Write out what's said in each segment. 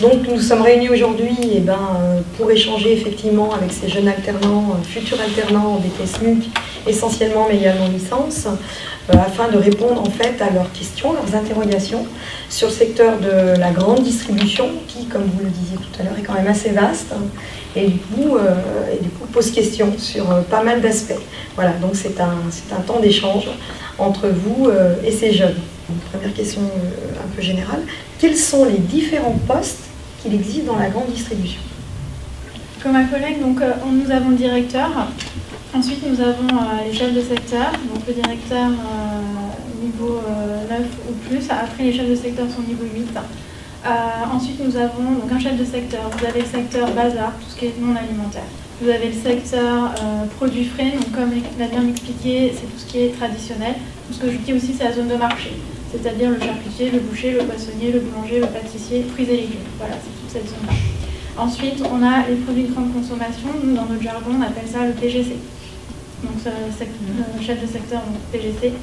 donc nous sommes réunis aujourd'hui pour échanger effectivement avec ces jeunes alternants, futurs alternants en BTS SMUC, essentiellement mais également licence, afin de répondre en fait à leurs questions, leurs interrogations sur le secteur de la grande distribution qui, comme vous le disiez tout à l'heure, est quand même assez vaste et du coup pose question sur pas mal d'aspects. Voilà, donc c'est un temps d'échange entre vous et ces jeunes. Une première question un peu générale. Quels sont les différents postes qu'il existe dans la grande distribution? Comme ma collègue, donc, nous avons le directeur. Ensuite, nous avons les chefs de secteur. Donc le directeur niveau 9 ou plus. Après, les chefs de secteur sont niveau 8. Ensuite, nous avons donc, un chef de secteur. Vous avez le secteur bazar, tout ce qui est non alimentaire. Vous avez le secteur produits frais. Donc comme l'a bien expliqué, c'est tout ce qui est traditionnel. Tout ce que je dis aussi, c'est la zone de marché. C'est-à-dire le charcutier, le boucher, le poissonnier, le boulanger, le pâtissier, fruits et légumes. Voilà, c'est toute cette zone-là. Ensuite, on a les produits de grande consommation. Nous, dans notre jargon, on appelle ça le PGC. Donc, c'est le chef de secteur, donc PGC.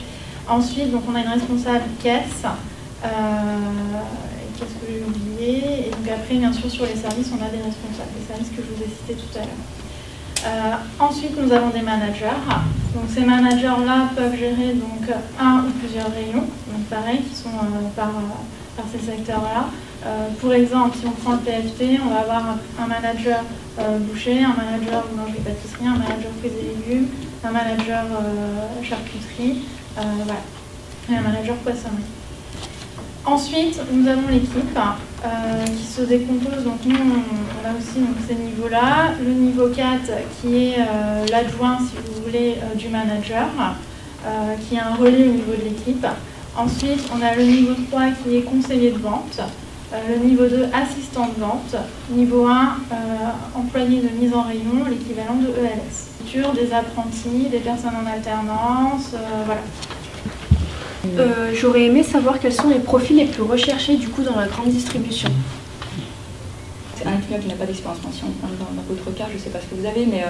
Ensuite, donc, on a une responsable caisse. Qu'est-ce que j'ai oublié? Et donc, après, bien sûr, sur les services, on a des responsables. Les services que je vous ai cités tout à l'heure. Ensuite, nous avons des managers. Donc, ces managers-là peuvent gérer donc, un ou plusieurs rayons, donc pareil, qui sont par ces secteurs-là. Pour exemple, si on prend le PFT, on va avoir un manager boucher, un manager boulangerie-pâtisserie, un manager fruits et légumes, un manager charcuterie, voilà, et un manager poissonnerie. Ensuite, nous avons l'équipe qui se décompose. Donc nous, on a aussi donc, ces niveaux-là. Le niveau 4 qui est l'adjoint, si vous voulez, du manager, qui a un relais au niveau de l'équipe. Ensuite, on a le niveau 3 qui est conseiller de vente. Le niveau 2, assistant de vente. Niveau 1, employé de mise en rayon, l'équivalent de ELS. Des apprentis, des personnes en alternance, voilà. J'aurais aimé savoir quels sont les profils les plus recherchés du coup dans la grande distribution. C'est un client qui n'a pas d'expérience. Si on prend dans votre cas, je ne sais pas ce que vous avez, mais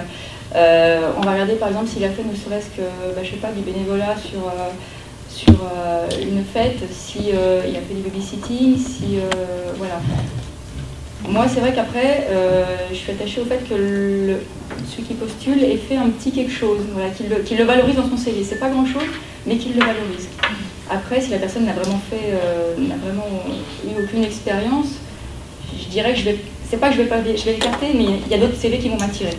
on va regarder par exemple s'il a fait ne serait-ce que, je sais pas, du bénévolat sur une fête, si il a fait du babysitting, si voilà. Moi, c'est vrai qu'après, je suis attachée au fait que celui qui postule ait fait un petit quelque chose, voilà, qu'il le valorise dans son CV. C'est pas grand-chose, mais qu'il le valorise. Après, si la personne n'a vraiment eu aucune expérience, je dirais que c'est pas que je vais l'écarter, mais il y a d'autres CV qui vont m'attirer.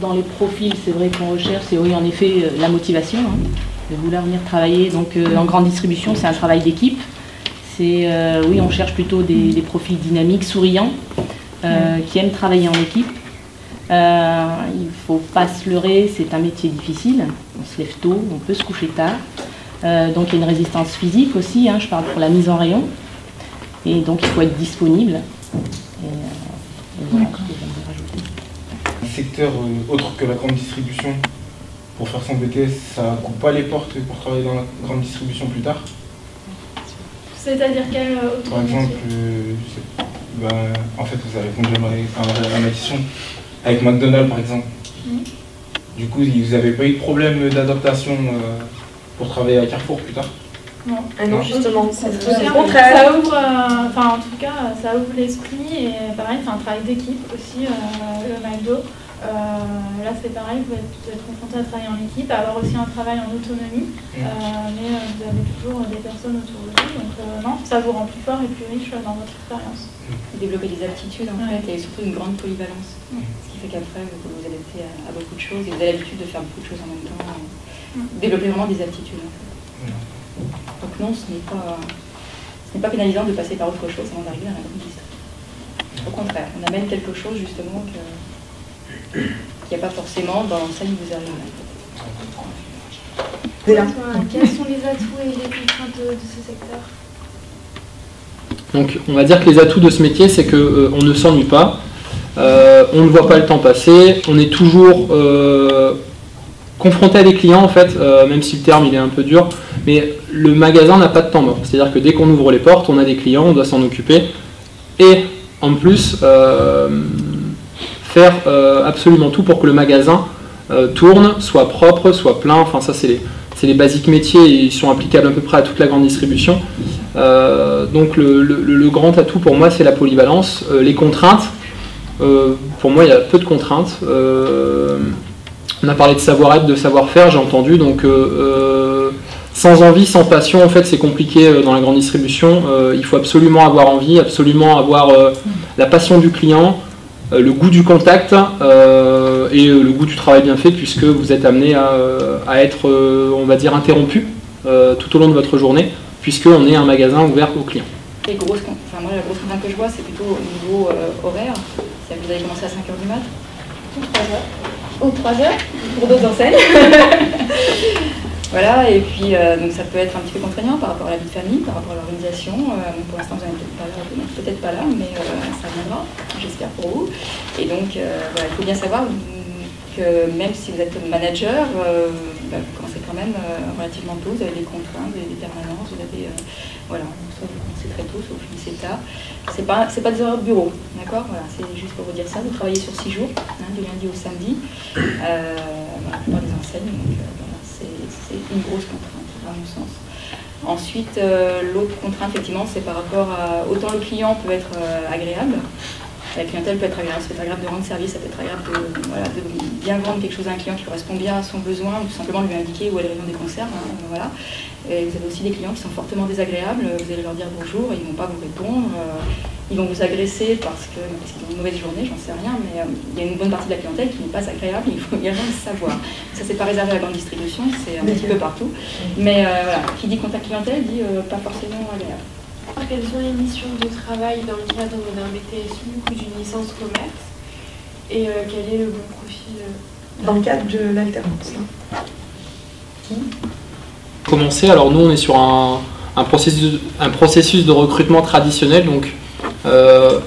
Dans les profils, c'est vrai qu'on recherche, c'est oui, en effet, la motivation, de vouloir venir travailler. Donc, en grande distribution, c'est un travail d'équipe. Oui, on cherche plutôt des profils dynamiques, souriants, qui aiment travailler en équipe. Il ne faut pas se leurrer, c'est un métier difficile. On se lève tôt, on peut se coucher tard. Donc il y a une résistance physique aussi, je parle pour la mise en rayon. Et donc il faut être disponible. Et voilà ce que j'aimerais rajouter. Un secteur autre que la grande distribution, pour faire son BTS, ça ne coupe pas les portes pour travailler dans la grande distribution plus tard? C'est-à-dire quel autre Par exemple, en fait, vous avez répondu à ma question avec McDonald's, par exemple. Du coup, vous n'avez pas eu de problème d'adaptation pour travailler à Carrefour plus tard? Non. Non, justement, c'est le contraire. Ça ouvre, en tout cas, ça ouvre l'esprit et pareil, c'est un travail d'équipe aussi, le McDo. Là, c'est pareil, vous êtes confronté à travailler en équipe, à avoir aussi un travail en autonomie, mais vous avez toujours des personnes autour de vous, donc non, ça vous rend plus fort et plus riche dans votre expérience. Développer des aptitudes en fait, et surtout une grande polyvalence, ce qui fait qu'après vous pouvez vous adapter à beaucoup de choses et vous avez l'habitude de faire beaucoup de choses en même temps, développer vraiment des aptitudes en fait. Donc non, ce n'est pas pénalisant de passer par autre chose avant d'arriver à la grande distribution. Au contraire, on amène quelque chose justement qu'il n'y a pas forcément dans celle où vous arrivez. Quels sont les atouts et les contraintes de ce secteur? Donc on va dire que les atouts de ce métier, c'est qu'on ne s'ennuie pas, on ne voit pas le temps passer, on est toujours confronté à des clients en fait, même si le terme il est un peu dur, mais le magasin n'a pas de temps mort. C'est-à-dire que dès qu'on ouvre les portes, on a des clients, on doit s'en occuper, et en plus faire absolument tout pour que le magasin tourne, soit propre, soit plein. Enfin ça c'est les basiques métiers, et ils sont applicables à peu près à toute la grande distribution. Donc le grand atout pour moi, c'est la polyvalence. Les contraintes, pour moi, il y a peu de contraintes. On a parlé de savoir-être, de savoir-faire, j'ai entendu. Donc sans envie, sans passion, en fait, c'est compliqué dans la grande distribution. Il faut absolument avoir envie, absolument avoir la passion du client, le goût du contact et le goût du travail bien fait, puisque vous êtes amené à être, on va dire, interrompu tout au long de votre journée, puisqu'on est un magasin ouvert aux clients. Moi, la grosse contrainte que je vois, c'est plutôt au niveau horaire. C'est-à-dire que vous allez commencer à 5h du mat, ou 3h, ou 3h, pour d'autres enseignes. Voilà, et puis donc ça peut être un petit peu contraignant par rapport à la vie de famille, par rapport à l'organisation. Pour l'instant, vous n'êtes peut-être pas là, mais ça viendra, j'espère pour vous. Et donc, voilà, il faut bien savoir que même si vous êtes manager, vous commencez quand même relativement tôt, vous avez des contraintes, des permanences, vous avez, voilà, soit vous commencez très tôt, soit vous finissez tard. C'est pas des horaires de bureau, d'accord, voilà, c'est juste pour vous dire ça. Vous travaillez sur 6 jours, du lundi au samedi, la plupart des enseignes, donc voilà, c'est une grosse contrainte, à mon sens. Ensuite, l'autre contrainte, effectivement, c'est par rapport à... Autant le client peut être agréable, la clientèle peut être agréable, ça peut être agréable de rendre service, ça peut être agréable de bien vendre quelque chose à un client qui correspond bien à son besoin, ou tout simplement lui indiquer où est le rayon des conserves, voilà. Et vous avez aussi des clients qui sont fortement désagréables, vous allez leur dire bonjour, ils ne vont pas vous répondre, ils vont vous agresser parce qu'ils ont une mauvaise journée, j'en sais rien, mais il y a une bonne partie de la clientèle qui n'est pas agréable, il faut également le savoir. Ça, c'est pas réservé à la grande distribution, c'est un petit peu partout, mais voilà, qui dit contact clientèle dit pas forcément agréable. Quelles sont les missions de travail dans le cadre d'un BTS ou d'une licence commerce et quel est le bon profil dans le cadre de l'alternance? Commencer, alors nous on est sur un processus de recrutement traditionnel, donc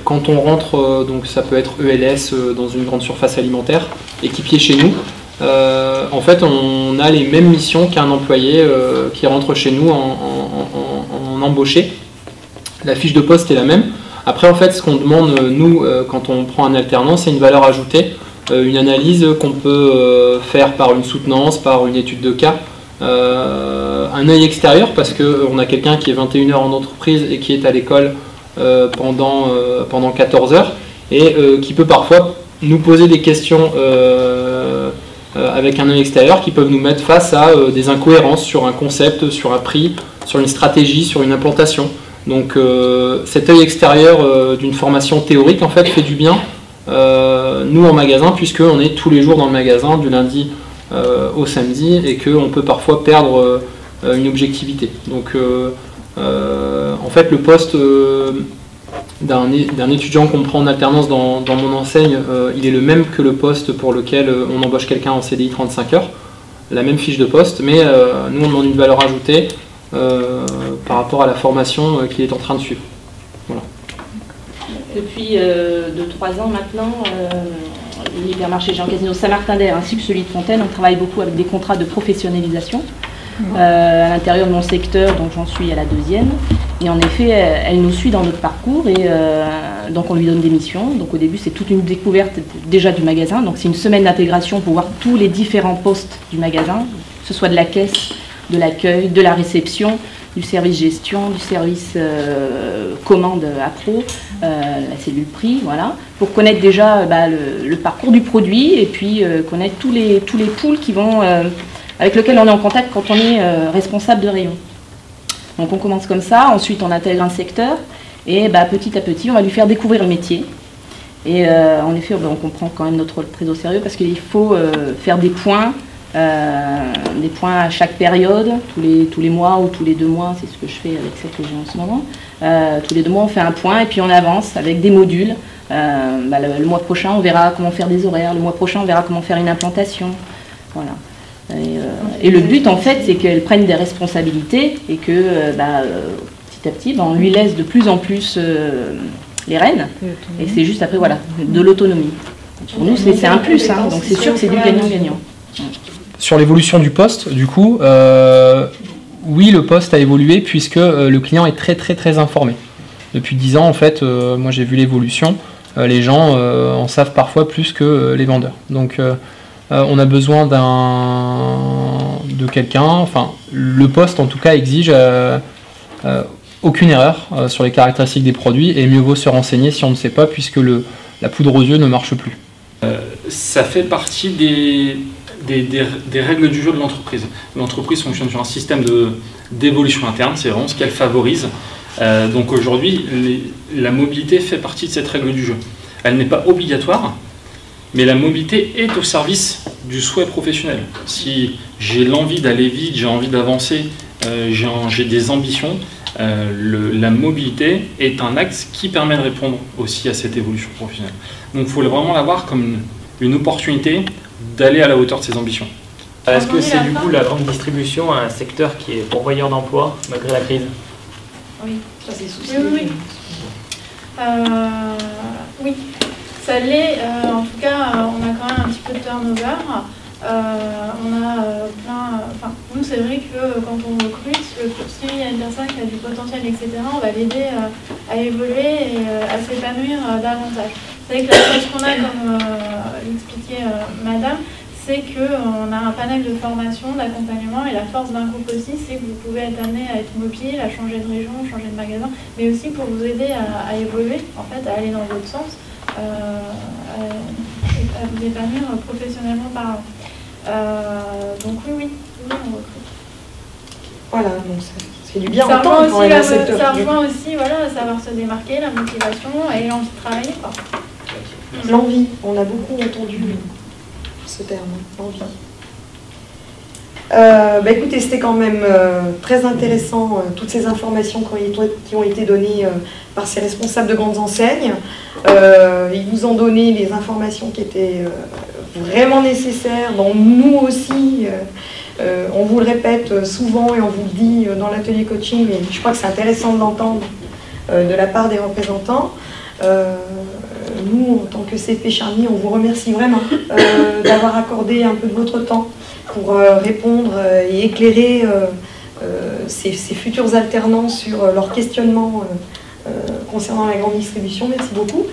quand on rentre, donc ça peut être ELS dans une grande surface alimentaire, équipier chez nous, en fait on a les mêmes missions qu'un employé qui rentre chez nous en embauché. La fiche de poste est la même. Après, en fait, ce qu'on demande, nous, quand on prend un alternant, c'est une valeur ajoutée, une analyse qu'on peut faire par une soutenance, par une étude de cas, un œil extérieur, parce qu'on a quelqu'un qui est 21 heures en entreprise et qui est à l'école pendant 14 heures, et qui peut parfois nous poser des questions avec un œil extérieur qui peuvent nous mettre face à des incohérences sur un concept, sur un prix, sur une stratégie, sur une implantation. Donc cet œil extérieur d'une formation théorique en fait fait du bien, nous en magasin, puisqu'on est tous les jours dans le magasin du lundi au samedi et qu'on peut parfois perdre une objectivité. Donc en fait le poste d'un étudiant qu'on prend en alternance dans mon enseigne, il est le même que le poste pour lequel on embauche quelqu'un en CDI 35 heures, la même fiche de poste, mais nous on demande une valeur ajoutée par rapport à la formation qu'il est en train de suivre. Voilà. Depuis 2-3 ans maintenant, l'hypermarché Jean Casino Saint-Martin-d'Air ainsi que celui de Fontaine, on travaille beaucoup avec des contrats de professionnalisation à l'intérieur de mon secteur, donc j'en suis à la 2e. Et en effet, elle nous suit dans notre parcours et donc on lui donne des missions. Donc au début, c'est toute une découverte déjà du magasin. Donc c'est une semaine d'intégration pour voir tous les différents postes du magasin, que ce soit de la caisse, de l'accueil, de la réception, du service gestion, du service commande appro, la cellule prix, voilà, pour connaître déjà le parcours du produit et puis connaître tous les pools qui vont, avec lesquels on est en contact quand on est responsable de rayon. Donc on commence comme ça, ensuite on intègre un secteur et petit à petit on va lui faire découvrir le métier. Et en effet on comprend quand même notre rôle très au sérieux parce qu'il faut faire des points à chaque période, tous les mois ou tous les 2 mois, c'est ce que je fais avec celle que j'ai en ce moment. Tous les 2 mois on fait un point et puis on avance avec des modules. Le mois prochain on verra comment faire des horaires, le mois prochain on verra comment faire une implantation. Voilà. Et le but en fait c'est qu'elle prenne des responsabilités et que petit à petit on lui laisse de plus en plus les rênes et c'est juste après voilà de l'autonomie. Pour nous c'est un plus, hein, donc c'est sûr que c'est du gagnant-gagnant. Sur l'évolution du poste, du coup, oui, le poste a évolué puisque le client est très très très informé. Depuis 10 ans, en fait, moi j'ai vu l'évolution. Les gens en savent parfois plus que les vendeurs. Donc, on a besoin de quelqu'un. Enfin, le poste en tout cas exige aucune erreur sur les caractéristiques des produits, et mieux vaut se renseigner si on ne sait pas, puisque la poudre aux yeux ne marche plus. Ça fait partie des règles du jeu de l'entreprise. L'entreprise fonctionne sur un système d'évolution interne, c'est vraiment ce qu'elle favorise. Donc aujourd'hui, la mobilité fait partie de cette règle du jeu. Elle n'est pas obligatoire, mais la mobilité est au service du souhait professionnel. Si j'ai l'envie d'aller vite, j'ai envie d'avancer, j'ai des ambitions, la mobilité est un axe qui permet de répondre aussi à cette évolution professionnelle. Donc il faut vraiment la voir comme une opportunité d'aller à la hauteur de ses ambitions. Est-ce que c'est du coup la grande distribution un secteur qui est pourvoyeur d'emploi malgré la crise? Oui, Ça, c'est souci. oui. Oui, ça l'est. En tout cas, on a quand même un petit peu de turnover. On a nous, c'est vrai que quand on recrute, s'il y a une personne qui a du potentiel, etc., on va l'aider à évoluer et à s'épanouir davantage. C'est vrai que la chose qu'on a, comme l'expliquait Madame, c'est qu'on a un panel de formation, d'accompagnement, et la force d'un groupe aussi, c'est que vous pouvez être amené à être mobile, à changer de région, changer de magasin, mais aussi pour vous aider à évoluer, en fait, à aller dans votre sens, à vous épanouir professionnellement parlant. Donc oui, on recrute. Voilà, donc c'est du bien Ça entendre quand même un rejoint secteur. ça rejoint aussi, voilà, savoir se démarquer, la motivation et l'envie de travailler, quoi. L'envie, on a beaucoup entendu ce terme, l'envie. Écoutez, c'était quand même très intéressant, toutes ces informations qui ont été données par ces responsables de grandes enseignes. Ils vous ont donné les informations qui étaient vraiment nécessaires, dont nous aussi, on vous le répète souvent et on vous le dit dans l'atelier coaching, mais je crois que c'est intéressant de l'entendre de la part des représentants. Nous, en tant que CFP Charny, on vous remercie vraiment d'avoir accordé un peu de votre temps pour répondre et éclairer ces futurs alternants sur leur questionnement concernant la grande distribution. Merci beaucoup.